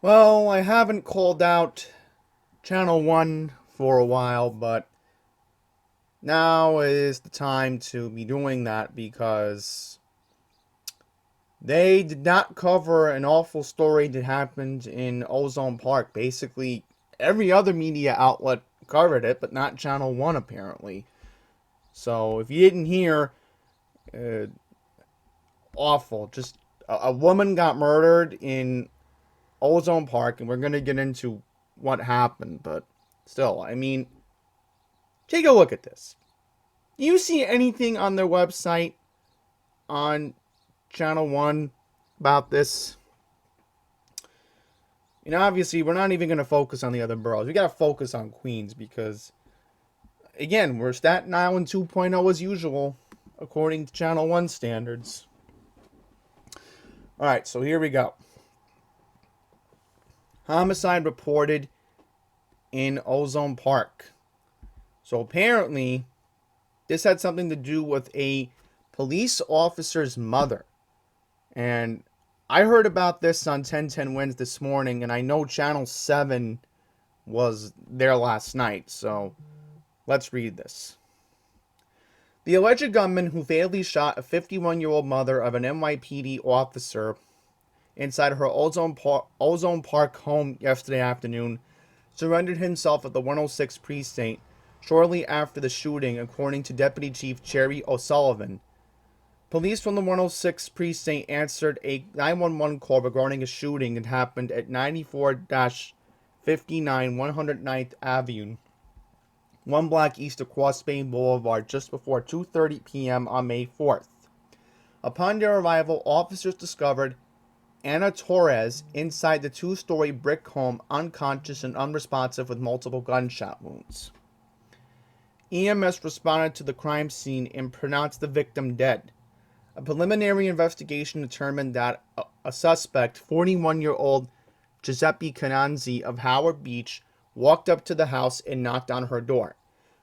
Well, I haven't called out Channel 1 for a while, but now is the time to be doing that because they did not cover an awful story that happened in Ozone Park. Basically, every other media outlet covered it, but not Channel 1 apparently. So if you didn't hear, uh, awful. Just a woman got murdered in Ozone Park, and we're going to get into what happened, but still, I mean, take a look at this. Do you see anything on their website on Channel 1 about this? And obviously, we're not even going to focus on the other boroughs. We got to focus on Queens because, again, we're Staten Island 2.0 as usual, according to Channel 1 standards. Alright, so here we go. Homicide reported in Ozone Park. So apparently, this had something to do with a police officer's mother. And I heard about this on 1010 Wins this morning, and I know Channel 7 was there last night, so let's read this. The alleged gunman who fatally shot a 51-year-old mother of an NYPD officer inside her Ozone Park home yesterday afternoon surrendered himself at the 106th Precinct shortly after the shooting, according to Deputy Chief Cherry O'Sullivan. Police from the 106th Precinct answered a 911 call regarding a shooting that happened at 94-59 109th Avenue, one block east of Cross Spain Boulevard, just before 2:30 p.m. on May 4th. Upon their arrival, officers discovered Anna Torres inside the two-story brick home, unconscious and unresponsive with multiple gunshot wounds. EMS responded to the crime scene and pronounced the victim dead. A preliminary investigation determined that a suspect, 41-year-old Giuseppe Cananzi of Howard Beach, walked up to the house and knocked on her door.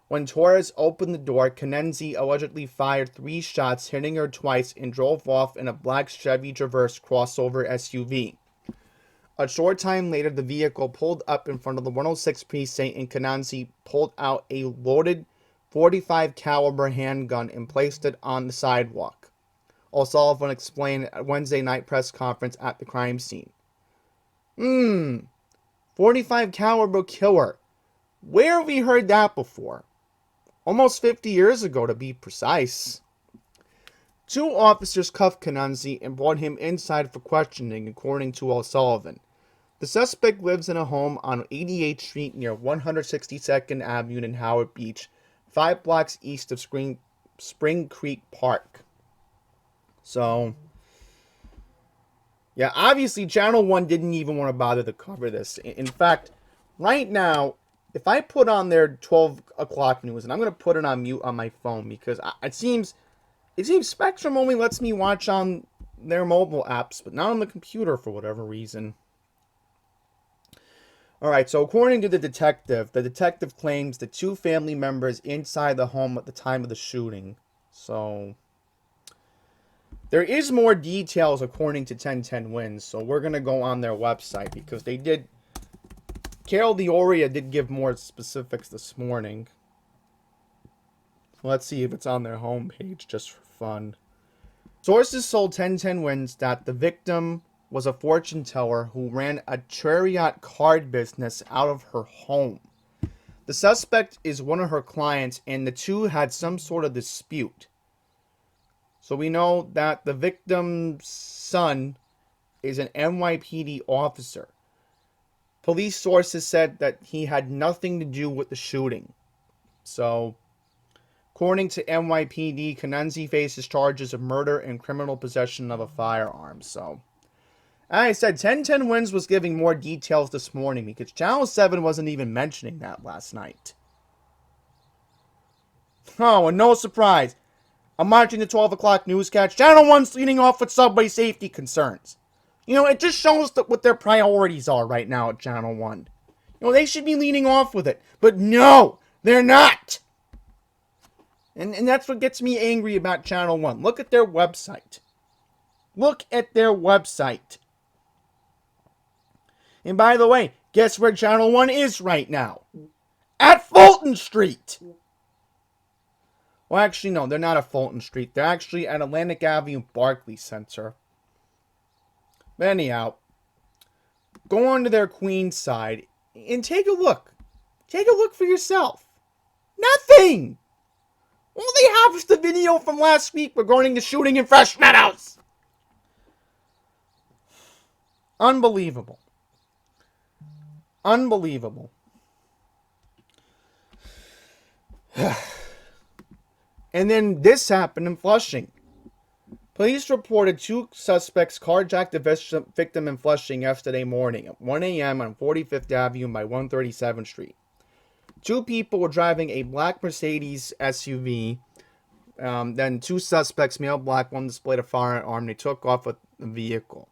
When Torres opened the door, Cananzi allegedly fired 3 shots, hitting her twice, and drove off in a black Chevy Traverse crossover SUV. A short time later, the vehicle pulled up in front of the 106th Precinct, and Cananzi pulled out a loaded .45 caliber handgun and placed it on the sidewalk, O'Sullivan explained at a Wednesday night press conference at the crime scene. 45 caliber killer. Where have we heard that before? Almost 50 years ago, to be precise. 2 officers cuffed Cananzi and brought him inside for questioning, according to O'Sullivan. The suspect lives in a home on 88th Street near 162nd Avenue in Howard Beach, 5 blocks east of Spring Creek Park. So, yeah, obviously Channel 1 didn't even want to bother to cover this. In fact, right now, if I put on their 12 o'clock news, and I'm going to put it on mute on my phone because it seems Spectrum only lets me watch on their mobile apps, but not on the computer for whatever reason. Alright, so according to the detective claims the 2 family members inside the home at the time of the shooting. So, there is more details according to 1010 Wins, so we're going to go on their website because Carol D'Oria did give more specifics this morning. Let's see if it's on their homepage just for fun. Sources told 1010 Wins that the victim was a fortune teller who ran a chariot card business out of her home. The suspect is one of her clients, and the 2 had some sort of dispute. So we know that the victim's son is an NYPD officer. Police sources said that he had nothing to do with the shooting. So, according to NYPD, Cananzi faces charges of murder and criminal possession of a firearm. So, as I said, 1010 Wins was giving more details this morning because Channel 7 wasn't even mentioning that last night. Oh, and no surprise. I'm watching the 12 o'clock newscast. Channel 1's leading off with subway safety concerns. You know, it just shows what their priorities are right now at Channel 1. You know, they should be leading off with it. But no, they're not. And that's what gets me angry about Channel 1. Look at their website. Look at their website. And by the way, guess where Channel 1 is right now? At Fulton Street! Well, actually, no, they're not at Fulton Street. They're actually at Atlantic Avenue Barclays Center. But anyhow, go on to their Queens side and take a look. Take a look for yourself. Nothing! All they have is the video from last week regarding the shooting in Fresh Meadows. Unbelievable. Unbelievable. And then this happened in Flushing. Police reported 2 suspects carjacked the victim in Flushing yesterday morning at 1 a.m. on 45th Avenue by 137th Street. 2 people were driving a black Mercedes SUV. Then 2 suspects, male black, one displayed a firearm. They took off with the vehicle.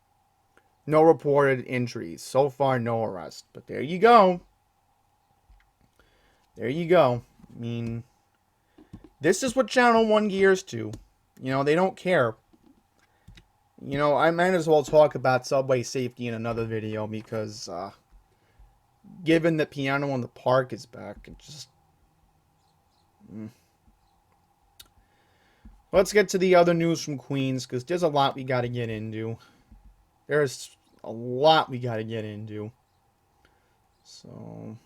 No reported injuries. So far, no arrest. But there you go. There you go. I mean, this is what Channel 1 gears to. You know, they don't care. You know, I might as well talk about subway safety in another video because, given that Piano in the Park is back, it just... Let's get to the other news from Queens, because there's a lot we got to get into. There's a lot we got to get into. So,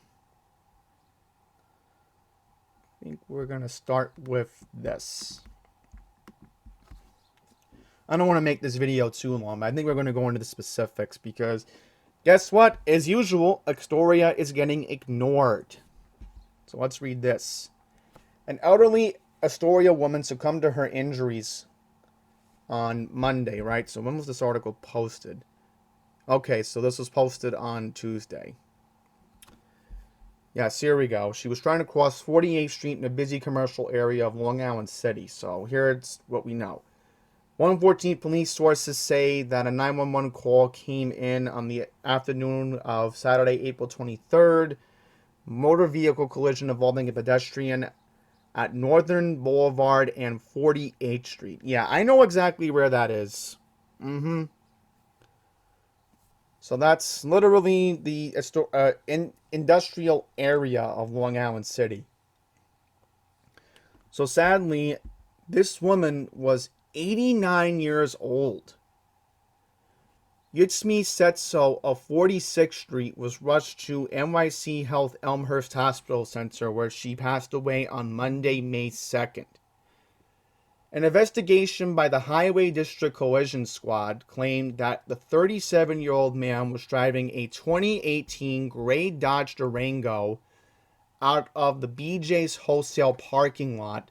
I think we're going to start with this. I don't want to make this video too long, but I think we're going to go into the specifics, because guess what? As usual, Astoria is getting ignored. So let's read this. An elderly Astoria woman succumbed to her injuries on Monday, right? So when was this article posted? Okay, so this was posted on Tuesday. Yes, here we go. She was trying to cross 48th Street in a busy commercial area of Long Island City. So here's what we know. 114 police sources say that a 911 call came in on the afternoon of Saturday, April 23rd. Motor vehicle collision involving a pedestrian at Northern Boulevard and 48th Street. Yeah, I know exactly where that is. So that's literally the industrial area of Long Island City. So sadly, this woman was 89 years old. Yutsmi Setso of 46th Street was rushed to NYC Health Elmhurst Hospital Center, where she passed away on Monday, May 2nd. An investigation by the Highway District Collision Squad claimed that the 37-year-old man was driving a 2018 gray Dodge Durango out of the BJ's wholesale parking lot.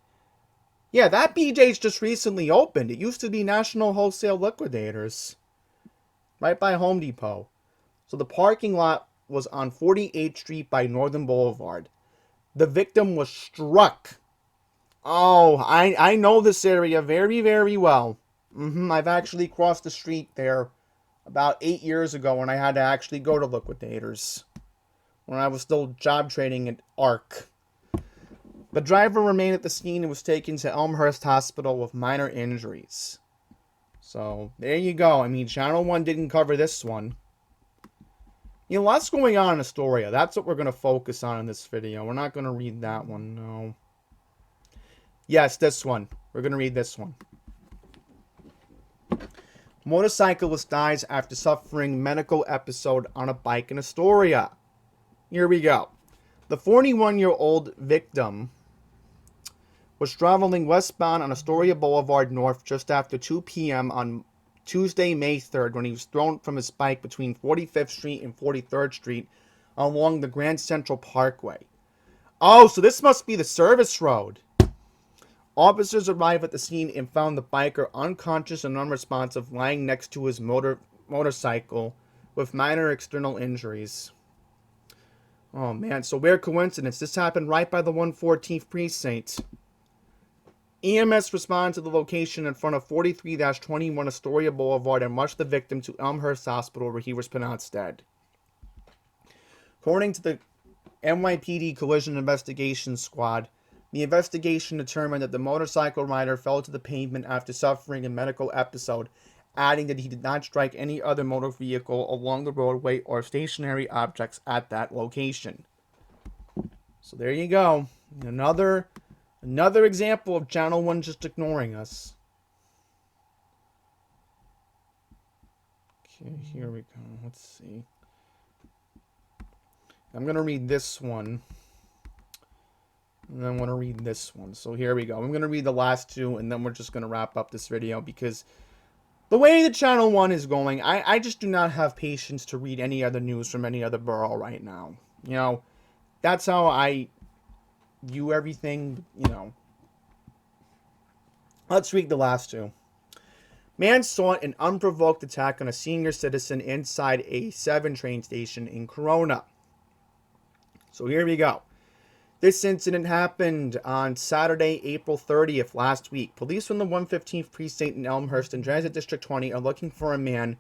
Yeah, that BJ's just recently opened. It used to be National Wholesale Liquidators, right by Home Depot. So the parking lot was on 48th Street by Northern Boulevard. The victim was struck. Oh, I know this area very, very well. I've actually crossed the street there about 8 years ago when I had to actually go to Liquidators, when I was still job trading at ARC. The driver remained at the scene and was taken to Elmhurst Hospital with minor injuries. So, there you go. I mean, Channel 1 didn't cover this one. You know, lots going on in Astoria. That's what we're going to focus on in this video. We're not going to read that one, no. Yes, this one. We're going to read this one. Motorcyclist dies after suffering medical episode on a bike in Astoria. Here we go. The 41-year-old victim was traveling westbound on Astoria Boulevard North just after 2 p.m. on Tuesday, May 3rd, when he was thrown from his bike between 45th Street and 43rd Street along the Grand Central Parkway. Oh, so this must be the service road. Officers arrived at the scene and found the biker unconscious and unresponsive, lying next to his motorcycle with minor external injuries. Oh man, so weird coincidence. This happened right by the 114th precinct. EMS responded to the location in front of 43-21 Astoria Boulevard and rushed the victim to Elmhurst Hospital, where he was pronounced dead. According to the NYPD Collision Investigation Squad, the investigation determined that the motorcycle rider fell to the pavement after suffering a medical episode adding that he did not strike any other motor vehicle along the roadway or stationary objects at that location. So there you go. Another example of Channel 1 just ignoring us. Okay, here we go. Let's see. I'm going to read this one. And then I'm going to read this one. So here we go. I'm going to read the last two, and then we're just going to wrap up this video, because the way the Channel 1 is going, I just do not have patience to read any other news from any other borough right now. You know, that's how I view everything, you know. Let's read the last two. Man sought an unprovoked attack on a senior citizen inside a 7 train station in Corona. So here we go. This incident happened on Saturday, April 30th last week. Police from the 115th Precinct in Elmhurst and Transit District 20 are looking for a man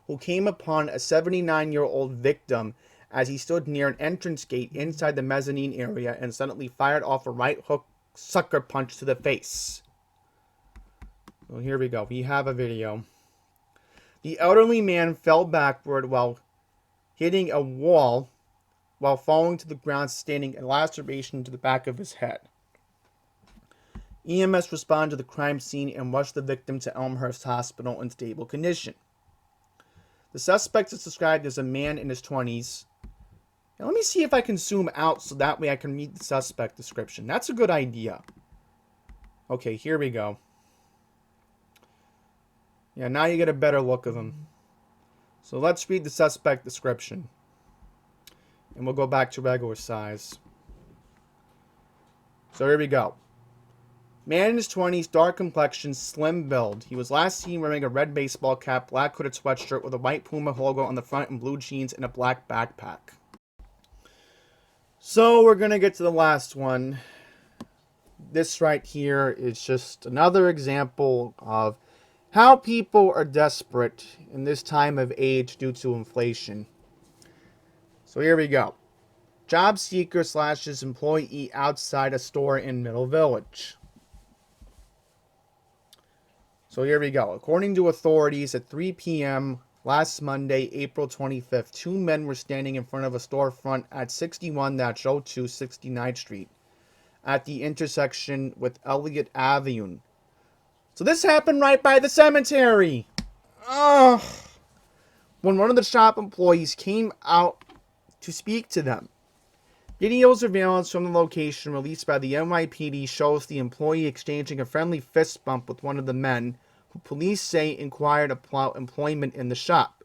who came upon a 79-year-old victim as he stood near an entrance gate inside the mezzanine area and suddenly fired off a right hook sucker punch to the face. So here we go. We have a video. The elderly man fell backward while hitting a wall while falling to the ground, sustaining a laceration to the back of his head. EMS responded to the crime scene and rushed the victim to Elmhurst Hospital in stable condition. The suspect is described as a man in his 20s. Now let me see if I can zoom out so that way I can read the suspect description. That's a good idea. Okay, here we go. Yeah, now you get a better look of him. So let's read the suspect description. And we'll go back to regular size. So here we go. Man in his 20s, dark complexion, slim build. He was last seen wearing a red baseball cap, black hooded sweatshirt with a white Puma logo on the front and blue jeans and a black backpack. So we're going to get to the last one. This right here is just another example of how people are desperate in this time of age due to inflation. So here we go. Job seeker slashes employee outside Astoria and Middle Village. So here we go. According to authorities, at 3 p.m. last Monday, April 25th, 2 men were standing in front of a storefront at 61-02 69th Street at the intersection with Elliott Avenue. So this happened right by the cemetery. Ugh. When one of the shop employees came out to speak to them. Video surveillance from the location released by the NYPD shows the employee exchanging a friendly fist bump with one of the men, who police say inquired about employment in the shop.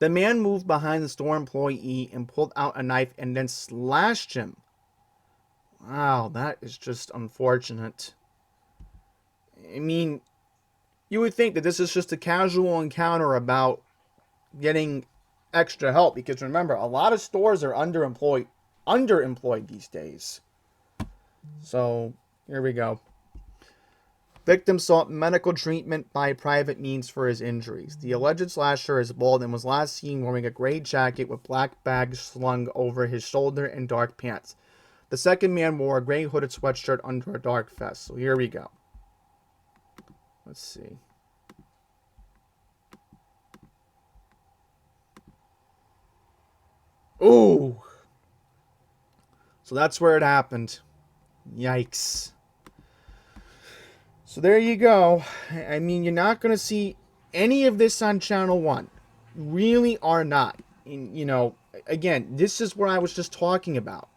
The man moved behind the store employee and pulled out a knife and then slashed him. Wow, that is just unfortunate. I mean, you would think that this is just a casual encounter about getting extra help, because remember, a lot of stores are underemployed these days. So here we go. Victim sought medical treatment by private means for his injuries. The alleged slasher is bald and was last seen wearing a gray jacket with black bags slung over his shoulder and dark pants. The second man wore a gray hooded sweatshirt under a dark vest. So here we go. Let's see. Ooh. So that's where it happened. Yikes. So there you go. I mean, you're not going to see any of this on Channel 1. You really are not. And, you know, again, this is what I was just talking about.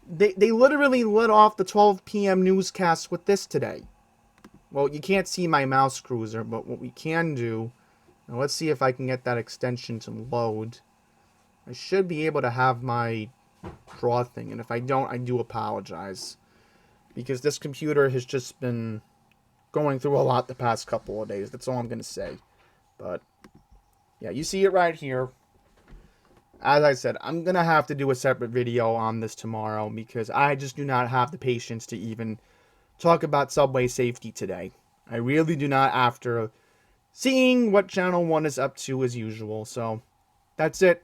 They literally lit off the 12 p.m. newscast with this today. Well, you can't see my mouse cruiser, but what we can do... Now let's see if I can get that extension to load. I should be able to have my draw thing, and if I don't, I do apologize. Because this computer has just been going through a lot the past couple of days. That's all I'm going to say. But, yeah, you see it right here. As I said, I'm going to have to do a separate video on this tomorrow, because I just do not have the patience to even talk about subway safety today. I really do not, after seeing what Channel 1 is up to as usual. So, that's it.